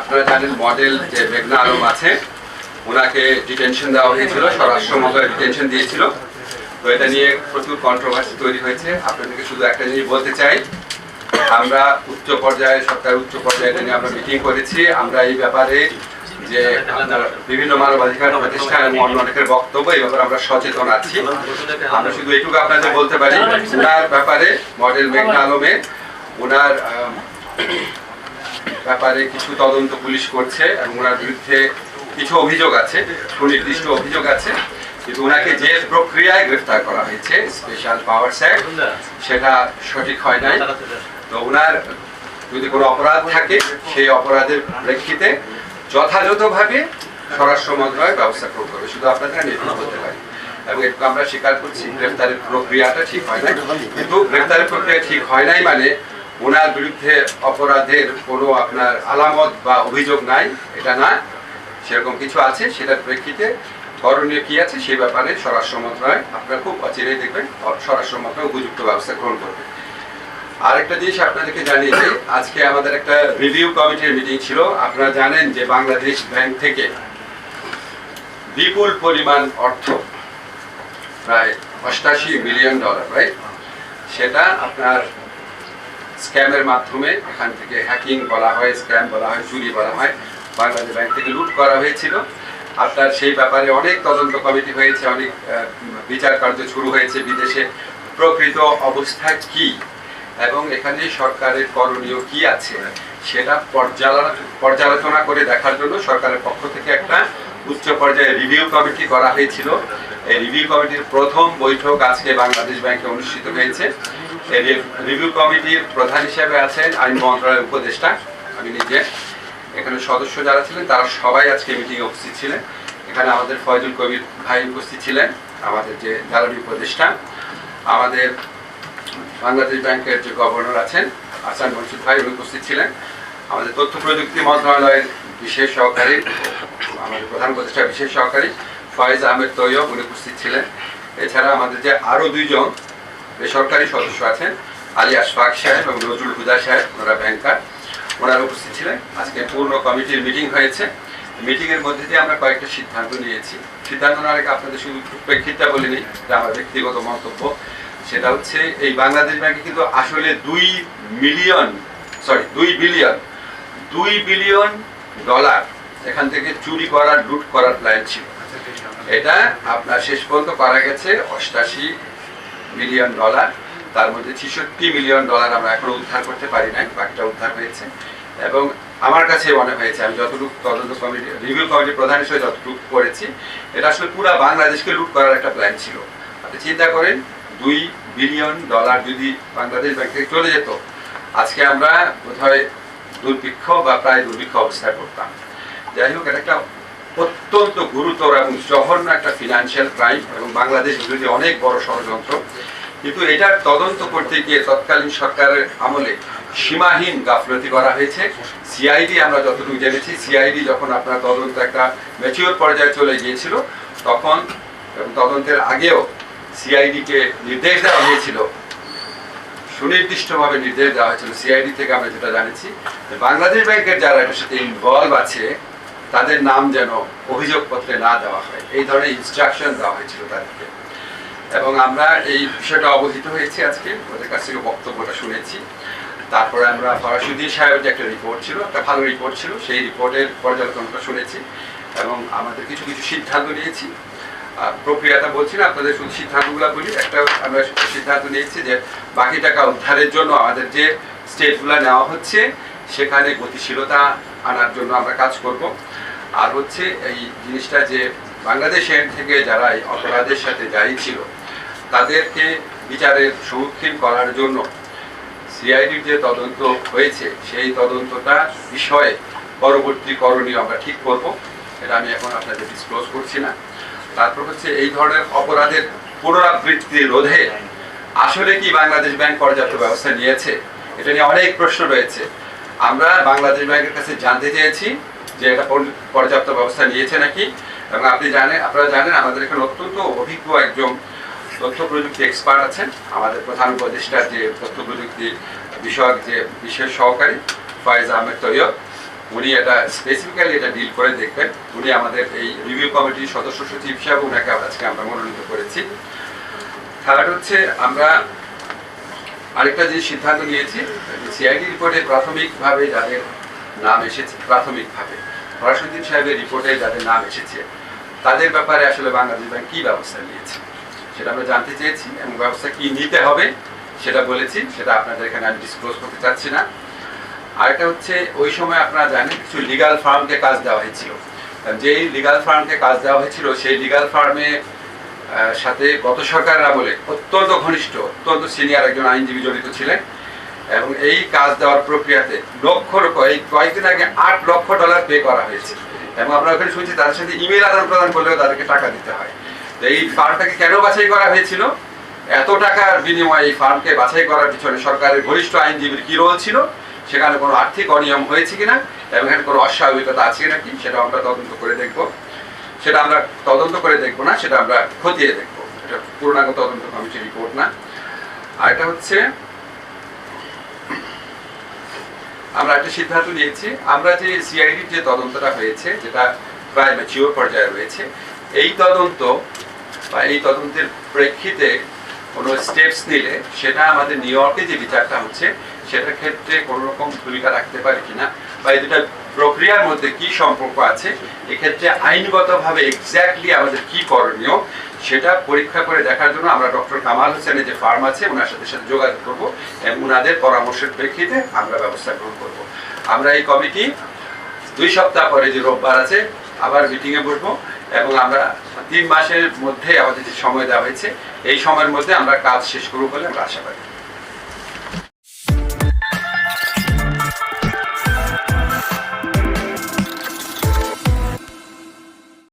আপনারা জানেন মডেল যে মেঘনা আলম আছে ওনাকে ডিটেনশন দেওয়া হয়েছিল, স্বরাষ্ট্র মন্ত্রণালয় ডিটেনশন দিয়েছিল। তো এটা নিয়ে প্রচুর কন্ট্রোভার্সি তৈরি হয়েছে। আপনাদেরকে শুধু একটা জিনিস বলতে চাই, আমরা উচ্চ পর্যায়ে সরকার উচ্চ পর্যায়ে এটা নিয়ে আমরা মিটিং করেছি। আমরা এই ব্যাপারে যে বিভিন্ন মানবাধিকার প্রতিষ্ঠান এবং অন্য অনেকের বক্তব্য এই ব্যাপারে আমরা সচেতন আছি। আমরা শুধু এইটুকু আপনাদের বলতে পারি, ওনার ব্যাপারে মডেল মেঘনা আলমে ওনার ব্যাপারে কিছু তদন্ত পুলিশ করছে এবং ওনার বিরুদ্ধে কিছু অভিযোগ আছে, সুনির্দিষ্ট অভিযোগ আছে, কিন্তু ওনাকে যে প্রক্রিয়ায় গ্রেফতার করা হয়েছে স্পেশাল পাওয়ারস অ্যাক্ট সেটা সঠিক হয় নাই। তো ওনার যদি কোনো অপরাধ থাকে সেই অপরাধের প্রেক্ষিতে যথাযথভাবে স্বরাষ্ট্র মন্ত্রণালয় ব্যবস্থা গ্রহণ করবে। শুধু আপনাদের নির্দেশ করতে পারি এবং একটু আমরা স্বীকার করছি গ্রেফতারের প্রক্রিয়াটা ঠিক হয় নাই, কিন্তু গ্রেফতারের প্রক্রিয়া ঠিক হয় নাই মানে ওনার বিরুদ্ধে অপরাধের কোনো আপনার আলামত বা অভিযোগ নাই এটা না, সেরকম কিছু আছে। সেটার প্রেক্ষিতে করণীয় কি আছে সেই ব্যাপারে স্বরাষ্ট্র মন্ত্রণালয় আপনারা খুব অচিরেই দেখবেন স্বরাষ্ট্র মন্ত্রণালয় উপযুক্ত ব্যবস্থা গ্রহণ করবে। আরেকটা জিনিস আপনাদেরকে জানিয়ে যে আজকে আমাদের একটা রিভিউ কমিটির মিটিং ছিল। আপনারা জানেন যে বাংলাদেশ ব্যাংক থেকে বিপুল পরিমাণ অর্থ প্রায় $88 মিলিয়ন রাইট, সেটা আপনার স্ক্যামের মাধ্যমে এখান থেকে হ্যাকিং বলা হয়, স্ক্যাম বলা হয়, চুরি বলা হয়, বাংলাদেশ ব্যাংক থেকে লুট করা হয়েছিল। আপনার সেই ব্যাপারে অনেক তদন্ত কমিটি হয়েছে, অনেক বিচার কার্য শুরু হয়েছে বিদেশে। প্রকৃত অবস্থা কি এবং এখানে সরকারের করণীয় কি আছে সেটা পর্যালোচনা করে দেখার জন্য সরকারের পক্ষ থেকে একটা উচ্চ পর্যায়ে রিভিউ কমিটি করা হয়েছিল। এই রিভিউ কমিটির প্রথম বৈঠক আজকে বাংলাদেশ ব্যাংকে অনুষ্ঠিত হয়েছে। এই রিভিউ কমিটির প্রধান হিসেবে আছেন আইন মন্ত্রণালয়ের উপদেষ্টা, আমি নিজে। এখানে সদস্য যারা ছিলেন তারা সবাই আজকে মিটিংয়ে উপস্থিত ছিলেন। এখানে আমাদের ফয়জুল কবির ভাই উপস্থিত ছিলেন, আমাদের যে জ্বালানি উপদেষ্টা। আমাদের বাংলাদেশ ব্যাংকের যে গভর্নর আছেন আহসান মনসুর ভাই উনি উপস্থিত ছিলেন। আমাদের তথ্য প্রযুক্তি মন্ত্রণালয়ের বিশেষ সহকারী, আমাদের প্রধান উপদেষ্টা বিশেষ সহকারী ফয়েজ আহমেদ তৈয়ব উনি উপস্থিত ছিলেন। এছাড়া আমাদের যে আরও দুইজন বেসরকারি সদস্য আছেন, আলী আশফাক সাহেব এবং নজরুল হুদা সাহেব, ওনারা ব্যাংকার, ওনারা উপস্থিত ছিলেন। আজকে পূর্ণ কমিটির মিটিং হয়েছে। মিটিংয়ের মধ্যে দিয়ে আমরা কয়েকটা সিদ্ধান্ত নিয়েছি। সিদ্ধান্ত নেওয়ার আগে আপনাদের শুধু প্রেক্ষিতটা বলিনি, এটা আমার ব্যক্তিগত মন্তব্য। সেটা হচ্ছে এই বাংলাদেশ ব্যাংকে কিন্তু আসলে $2 বিলিয়ন এখান থেকে চুরি করার, লুট করার প্ল্যান ছিল। এটা আপনার শেষ পর্যন্ত করা গেছে $88 মিলিয়ন। তার মধ্যে $66 মিলিয়ন আমরা এখনো উদ্ধার করতে পারি নাই, বাকিটা উদ্ধার হয়েছে। এবং আমার কাছে মনে হয়েছে, আমি যতটুকু তদন্ত কমিটি রিভিউ কমিটির প্রধান হিসেবে যতটুকু করেছি, এটা আসলে পুরো বাংলাদেশকে লুট করার একটা প্ল্যান ছিল। আপনি চিন্তা করেন $2 বিলিয়ন যদি বাংলাদেশ ব্যাংক থেকে চলে যেত, আজকে আমরা বোধহয় দুর্ভিক্ষ বা প্রায় দুর্ভিক্ষ অবস্থায় পড়তাম। যাই হোক, এটা একটা অত্যন্ত গুরুতর এবং জঘন্য একটা ফিনান্সিয়াল ক্রাইম এবং বাংলাদেশ বিরোধী অনেক বড় ষড়যন্ত্র। কিন্তু এটার তদন্ত করতে গিয়ে তৎকালীন সরকারের আমলে সীমাহীন গাফলতি করা হয়েছে। সিআইডি আমরা যতটুকু জেনেছি, সিআইডি যখন আপনার তদন্ত একটা ম্যাচিওর পর্যায়ে চলে গিয়েছিল তখন এবং তদন্তের আগেও সিআইডিকে নির্দেশ দেওয়া হয়েছিল, সুনির্দিষ্টভাবে নির্দেশ দেওয়া হয়েছিল সিআইডি থেকে আমরা যেটা জানিছি, বাংলাদেশ ব্যাংকের যারা এটার সাথে ইনভলভ আছে তাদের নাম যেন অভিযোগপত্রে না দেওয়া হয়, এই ধরনের ইনস্ট্রাকশন দেওয়া হয়েছিল তাদেরকে। এবং আমরা এই বিষয়টা অবহিত হয়েছি, আজকে ওদের কাছ থেকে বক্তব্যটা শুনেছি। তারপরে আমরা ফরাসুদ্দিন সাহেবের যে একটা রিপোর্ট ছিল, একটা ভালো রিপোর্ট ছিল, সেই রিপোর্টের পর্যালোচনাটা শুনেছি এবং আমাদের কিছু কিছু সিদ্ধান্ত নিয়েছি। প্রক্রিয়াটা বলছি না, আপনাদের শুধু সিদ্ধান্তগুলো বলি। একটা আমরা সিদ্ধান্ত নিয়েছি যে বাকি টাকা উদ্ধারের জন্য আমাদের যে স্টেপগুলো নেওয়া হচ্ছে সেখানে গতিশীলতা আনার জন্য আমরা কাজ করব। আর হচ্ছে এই জিনিসটা যে বাংলাদেশের থেকে যারা এই অপরাধের সাথে জড়িত ছিল তাদেরকে বিচারের সম্মুখীন করার জন্য সিআইডির যে তদন্ত হয়েছে সেই তদন্তটা বিষয়ে পরবর্তী করণীয় আমরা ঠিক করব। এটা আমি এখন আপনাদের ডিসক্লোজ করছি না। তারপর হচ্ছে এই ধরনের অপরাধের পুনরাবৃত্তি রোধে আসলে কি বাংলাদেশ ব্যাংক পর্যাপ্ত ব্যবস্থা নিয়েছে, এটা নিয়ে অনেক প্রশ্ন রয়েছে। আমরা বাংলাদেশ ব্যাংকের কাছে জানতে চেয়েছি যে এটা পর্যাপ্ত ব্যবস্থা নিয়েছে নাকি। এবং আপনারা জানেন আমাদের এখানে অত্যন্ত অভিজ্ঞ একজন তথ্য প্রযুক্তি এক্সপার্ট আছেন, আমাদের প্রধান উপদেষ্টার যে তথ্য প্রযুক্তি বিষয়ক যে বিশেষ সহকারী ফয়েজ আহমেদ তৈয়ব, উনি এটা স্পেসিফিক্যালি এটা ডিল করে দেখবেন। উনি আমাদের এই রিভিউ কমিটির সদস্য সচিব হিসাবে ওনাকে আজকে আমরা মনোনীত করেছি। থার্ড হচ্ছে আমরা আরেকটা যে সিদ্ধান্ত নিয়েছি, সিআইডি রিপোর্টে প্রাথমিকভাবে যাদের নাম এসেছে, প্রাথমিকভাবে ফরাসুদ্দিন সাহেবের রিপোর্টে যাদের নাম এসেছে তাদের ব্যাপারে আসলে বাংলাদেশ ব্যাংক কী ব্যবস্থা নিয়েছে সেটা আমরা জানতে চেয়েছি, এবং ব্যবস্থা কি নিতে হবে সেটা বলেছি। সেটা আপনাদের এখানে আমি ডিসক্লোজ করতে চাচ্ছি না। আরেকটা হচ্ছে ওই সময় আপনারা জানেন কিছু লিগাল ফার্মকে কাজ দেওয়া হয়েছিল। যেই লিগাল ফার্মকে কাজ দেওয়া হয়েছিল সেই লিগাল ফার্মে সাথে গত সরকারের আমলে অত্যন্ত ঘনিষ্ঠ, অত্যন্ত সিনিয়র একজন আইনজীবী জড়িত ছিলেন, এবং এই কাজ দেওয়ার প্রক্রিয়াতে এই কয়েকদিন আগে $8 লক্ষ পে করা হয়েছে। এবং আমরা ওখানে শুনছি তাদের সাথে ইমেল আদান প্রদান করলেও তাদেরকে টাকা দিতে হয়। তো এই ফার্মটাকে কেন বাছাই করা হয়েছিল? এত টাকার বিনিময়ে এই ফার্মকে বাছাই করার পিছনে সরকারের ঘনিষ্ঠ আইনজীবীর কি রোল ছিল, সেখানে কোনো আর্থিক অনিয়ম হয়েছে কিনা, এবং এখানে কোনো অস্বাভাবিকতা আছে নাকি সেটা আমরা তদন্ত করে দেখব। সেটা আমরা তদন্ত করে দেখবো না, সেটা আমরা খতিয়ে দেখবো। এটা পূর্ণাঙ্গ তদন্ত কমিটির রিপোর্ট না। আরেকটা হচ্ছে আমরা একটা সিদ্ধান্ত নিয়েছি, আমরা যে সিআইডির যে তদন্তটা হয়েছে যেটা প্রায় ম্যাচিওর পর্যায়ে রয়েছে, এই তদন্ত বা এই তদন্তের প্রেক্ষিতে কোনো স্টেপস নিলে সেটা আমাদের নিউ ইয়র্কে যে বিচারটা হচ্ছে সেটার ক্ষেত্রে কোনো রকম ভূমিকা রাখতে পারে কিনা, বা এই দুটা প্রক্রিয়ার মধ্যে কি সম্পর্ক আছে, এক্ষেত্রে আইনগতভাবে এক্স্যাক্টলি আমাদের কি করণীয় সেটা পরীক্ষা করে দেখার জন্য আমরা ডক্টর কামাল হোসেনের যে ফার্ম আছে ওনার সাথে যোগাযোগ করবো, এবং ওনাদের পরামর্শের প্রেক্ষিতে আমরা ব্যবস্থা গ্রহণ করব। আমরা এই কমিটি 2 সপ্তাহ পরে যে রোববার আছে আবার মিটিংয়ে বসবো, এবং আমরা 3 মাসের মধ্যে আমাদের যে সময় দেওয়া হয়েছে এই সময়ের মধ্যে আমরা কাজ শেষ করবো বলে আমরা আশাবাদী।